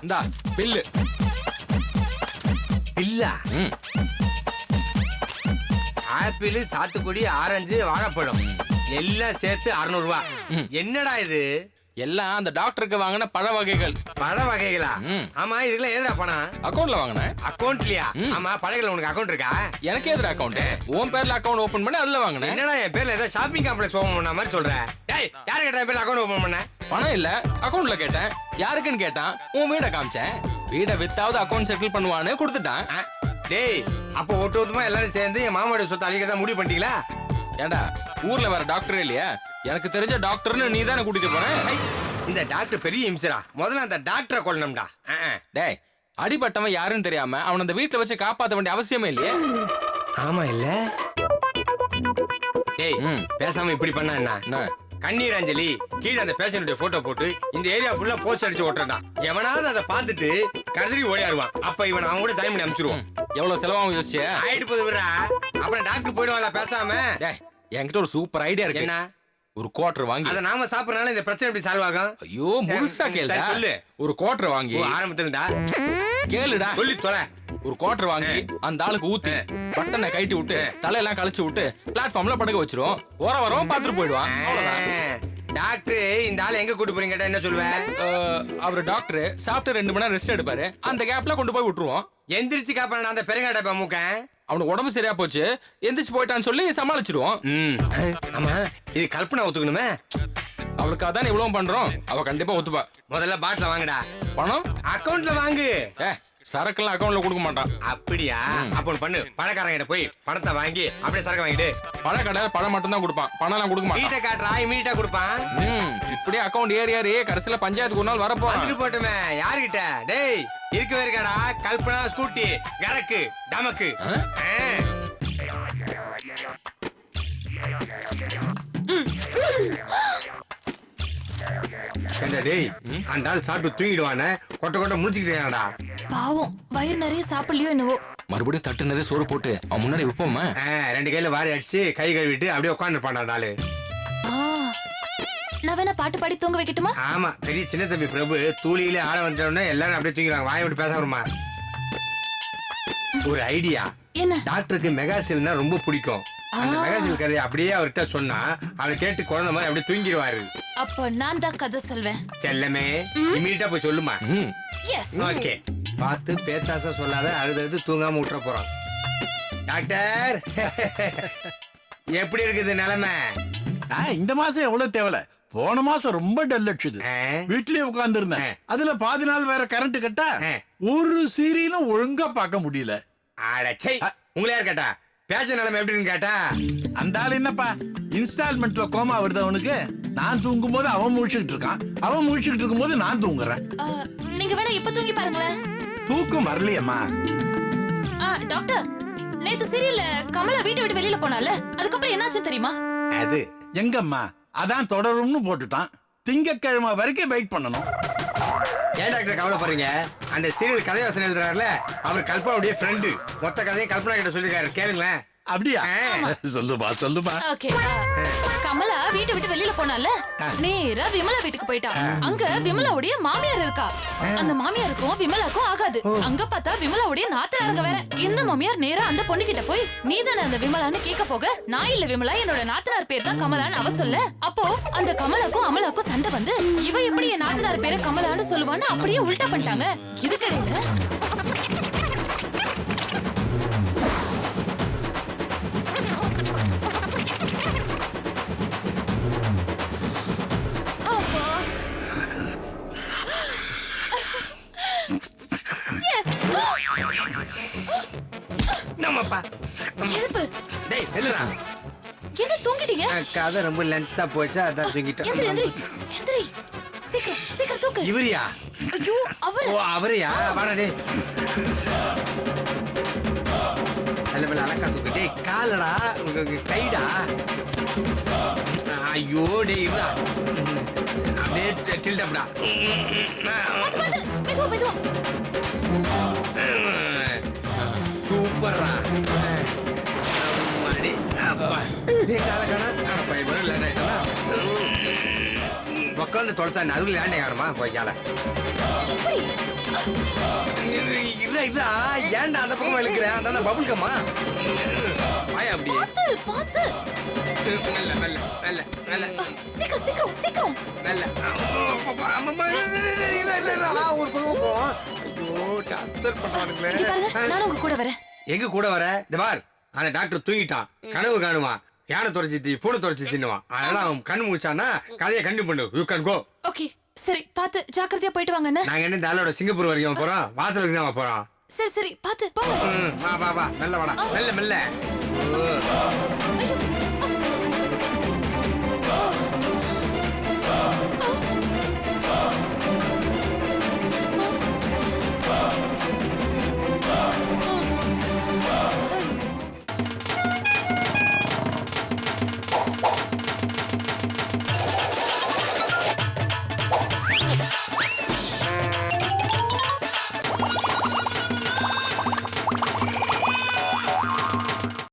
இந்தா பில்லு. பில்லா? ஆப்பிள், சாத்துக்குடி, ஆரஞ்சு, வாழைப்பழம் எல்லாம் சேர்த்து 600 ரூபா. என்னடா இது? எல்லாம் அந்த டாக்டருக்கு வாங்கின பழ வகைகள். பழ வகைகளா? ஆமா, இதுக்கெல்லாம் எதுடா பணம்? அக்கௌண்ட்ல வாங்கினேன். அக்கௌண்ட்லயா? ஆமா, பழகைகள் உனக்கு அக்கௌண்ட் இருக்கா? எனக்கு எதுல அக்கௌண்ட்? உன் பேர்ல அக்கௌண்ட் ஓபன் பண்ணி அதுல வாங்கினேன். என்னடா என் பேர்ல ஏதோ ஷாப்பிங் காம்ப்ளெக்ஸ் ஓபன் பண்ண மாதிரி சொல்ற? டேய், யாரு கேட்டா என் பேர்ல அக்கௌண்ட் ஓபன் பண்ண? பணம் இல்ல, அக்கௌண்ட்ல கேட்டேன். யாருக்குன்னு கேட்டான். உன் வீட காமிச்சேன். வீட வித்தாவது அக்கௌண்ட் செட்டில் பண்ணுவான்னு கொடுத்துட்டான். டேய், அப்போ ஒட்டுமொத்தமா எல்லாரும் சேர்ந்து என் மாமாவோட சொத்தை அழிக்கிறதா முடிவு பண்ணிட்டீங்களா? ஏண்டா ஊர்ல வேற டாக்டரே இல்லையா? எனக்கு தெரிஞ்ச டாக்டர்னு நீ தானே கூட்டிட்டு போற. இந்த டாக்டர் பெரிய இம்சரா. முதல்ல அந்த டாக்டரை கொல்லணும்டா. டேய், அடிபட்டவன் யாருன்னு தெரியாம அவன் அந்த வீட்டுல வச்சு காப்பாத்த வேண்டிய அவசியமே இல்லையே. ஆமா இல்ல? டேய், பேசாம இப்படி பண்ணா என்ன? கண்ணீர் அஞ்சலி கீழே அந்த பேஷண்ட்டுடைய போட்டோ போட்டு இந்த ஏரியா ஃபுல்லா போஸ்ட் அடிச்சு ஓட்டுறான். எவனாவது அதை பார்த்துட்டு கதறி ஓடியாருவான். அப்ப இவன் அவங்க கூட ஜாயின் பண்ணி அனுப்பிச்சிருவான். எவ்வளவு செலவாகும் யோசிச்சு? ஆயிட்டு போது விடுறா. அப்புறம் டாக்டர் போயிடுவாங்களா பேசாம? என்கிட்ட ஒரு சூப்பர் ஐடியா இருக்கு. என்ன? ஒரு குவார்டர் வாங்கி அதை நாம சாப்பிடறனால இந்த பிரச்சனை எப்படி சால்வ் ஆகும்? ஐயோ, முழுசா கேளுடா. சொல்லு. ஒரு குவார்டர் வாங்கி ஆரம்பத்துலடா கேளுடா. சொல்லி தொலை. ஒரு குவார்டர் வாங்கி அந்த ஆளுக்கு ஊத்தி பட்டனை கைட்டி விட்டு தலையெல்லாம் கழிச்சு விட்டு பிளாட்ஃபார்ம்ல படுக்க வச்சிரும். போற வரவும் பாத்துட்டு போயிடுவான். டாக்டர் இந்த ஆளை எங்க கூட்டு போறீங்க என்ன சொல்லுவேன்? அவரு டாக்டர் சாப்பிட்டு 2 மணி நேரம் ரெஸ்ட் எடுப்பாரு. அந்த கேப்ல கொண்டு போய் விட்டுருவோம். எந்திரிச்சு காப்பான அந்த பெருங்காட்ட மூக்க அவனுக்கு உடம்பு சரியா போச்சு எந்திரிச்சு போயிட்டான்னு சொல்லி சமாளிச்சிருவோம். ஆமா, இது கல்பனா ஒத்துக்கணுமே. அவளுக்கு அதான் இவ்வளவு பண்றோம். அவ கண்டிப்பா ஒத்துப்பா. முதல்ல பாட்டில வாங்குடா. பணம் அக்கவுண்ட்ல வாங்கு. சரக்குலாம் அக்கவுண்ட்ல கொடுக்க மாட்டான். அப்படியா? அப்போ பண்ணு, பணக்காரங்கிட்ட போய் பணத்தை வாங்கி அப்படியே சரக்கு வாங்கிட்டு. பழக்கடை பழம் மட்டும் தான் கொடுப்பான். பணம் எல்லாம் கொடுக்க மாட்டான். மீட்ட காட்டுறா, மீட்டா கொடுப்பான். இப்படியே அக்கவுண்ட் ஏறி கடைசியில பஞ்சாயத்துக்கு ஒரு நாள் வரப்போ வந்துட்டு போட்டுமே. யாருகிட்ட? டேய், இருக்கவே இருக்காடா கல்பனா ஸ்கூட்டி கரக்கு டமக்கு. டேய், அந்த ஆள் சாப்பிட்டு தூங்கிடுவானே, கொட்ட கொட்ட முடிச்சுக்கிட்டேடா. பாவம், வயிறு நிறைய சாப்பிடலையோ என்னவோ. மறுபடியும் தட்டு நிறைய சோறு போட்டு அவன் முன்னாடி விப்போமா? 2 கையில வாரி அடிச்சு கை கழுவிட்டு அப்படியே உட்காந்துருப்பான் அந்த ஆளு. நான் வேணா பாட்டு பாடி தூங்க வைக்கட்டுமா? ஆமா, பெரிய சின்ன தம்பி பிரபு தூளியில ஆள வந்தோடனே எல்லாரும் அப்படியே தூங்கிடுவாங்க. வாயை விட்டு பேசாம. ஒரு ஐடியா. என்ன? டாக்டருக்கு மெகாசில்னா ரொம்ப பிடிக்கும். அந்த மெகாசில் கதையை அப்படியே அவர்கிட்ட சொன்னா அவளை கேட்டு குழந்தை மாதிரி அப்படியே தூங்கிடுவாரு. அப்ப நான் தான் கதை சொல்வேன். செல்லமே, இமீடியட்டா போய் சொல்லுமா. ஓகே, பார்த்து பேத்தாசா சொல்லாத. அழுது தூங்காம விட்டுற போறோம். டாக்டர், எப்படி இருக்குது நிலைமை? இந்த மாசம் எவ்வளவு தேவல? போன மாசம் ரொம்ப டல் அடிச்சுது. வீட்லயே உட்கார்ந்து இருந்தேன். அதுல பாதி நாள் வேற கரண்ட் கட்டா ஒரு சீரியலும் ஒழுங்கா பார்க்க முடியல. அடச்சை, உங்களே யார் கேட்டா? பேச நிலைமை எப்படின்னு கேட்டா? அந்த ஆள் என்னப்பா இன்ஸ்டால்மெண்ட்ல கோமா வருது அவனுக்கு. நான் தூங்கும் போது அவன் முழிச்சுக்கிட்டு இருக்கான், அவன் முழிச்சுக்கிட்டு இருக்கும் போது நான் தூங்குறேன். நீங்க வேணா இப்ப தூங்கி பாருங்களேன். தூக்கம் வரலையம்மா. டாக்டர், நேத்து சீரியல்ல கமலா வீட்டை விட்டு வெளியில போனால, அதுக்கப்புறம் என்னாச்சு தெரியுமா? அது எங்கம்மா, அதான் தொடரும்னு போட்டுட்டான். திங்கக்கிழமை வரைக்கும் வெயிட் பண்ணணும். ஏன் டாக்டர் கவலைப்படுறீங்க? அந்த சீரியல் கதைவாசனை எழுதுறாருல, அவர் கல்பனாவுடைய ஃப்ரெண்டு. மொத்த கதையும் கல்பனா கிட்ட சொல்லிருக்காரு, கேளுங்களேன். அப்படியா? சொல்லுமா. கமலா வீட்டை விட்டு வெளியில போனால, நேரா விமலா வீட்டுக்கு போயிட்டா. அங்க விமலாவுடைய மாமியார் இருக்கா. அந்த மாமியாருக்கும் விமலாக்கும் ஆகாது. அங்க பார்த்தா விமலாவுடைய நாத்தனாருங்க வேற. இந்த மாமியார் நேரா அந்த பொண்ணு கிட்ட போய், நீ தானே அந்த விமலான்னு கேட்க போக, நான் இல்ல விமலா, என்னோட நாத்தனார் பேர் தான் கமலான்னு அவ சொல்ல. அப்போ அந்த கமலாக்கும் அமலாக்கும் சண்டை வந்து, இவ எப்படி என் நாத்தனார் பேரை கமலான்னு சொல்லுவான்னு அப்படியே உல்டா பண்ணிட்டாங்க. இது கிடையாது. என்ன தூங்கிட்டீங்க? கதை ரொம்ப லென்த்தா போச்சா, அதான் தூங்கிட்டேன். இவரியா? ஐயோ, அவரு. ஓ, அவரையா? வாடா டேய். நல்ல மேல அலக்கா தூக்கு. டேய், காலடா, கைடா. ஐயோ டேய், இவரா? அப்படியே டில்டப்டா. மெதுவா மெதுவா. சூப்பர்ரா. அம்மாடி, அப்பா. டேய், கால கால. அப்பா இவர லேட் ஆயிட்டா. பக்கா குழந்தை தொலைச்சா அதுக்குள்ள லேண்டே காணுமா போய்க்கால இப்படி இல்ல ஏன்டா அந்த பக்கம் இழுக்கிறேன் அதான் பபுள் கம்மா வாயா அப்படி பாத்து நல்ல நல்ல நல்ல நல்ல சீக்கிரம் சீக்கிரம் சீக்கிரம் நல்ல ஒரு பக்கம் போ ஐயோ டாக்டர் இங்க பண்ணுவானுங்களே பாருங்க நானும் உங்க கூட வரேன் எங்க கூட வர இந்த பார் அந்த டாக்டர் தூங்கிட்டான் கனவு காணுவான் யானை துறைச்சி பூனை துறைச்சி சின்னுவான் அதனால அவன் கண் முடிச்சானா கதையை கண்டிப்பா பண்ணு யூ கேன் கோ ஓகே சரி பாத்து ஜாக்கிரதையா போயிட்டு வாங்க என்ன நாங்க என்ன இந்த ஆளோட சிங்கப்பூர் வரைக்கும் போறோம் வாசலுக்கு தான் போறோம் சரி சரி பாத்து போங்க வா வா வா நல்ல வாடா மெல்ல மெல்ல ஐயோ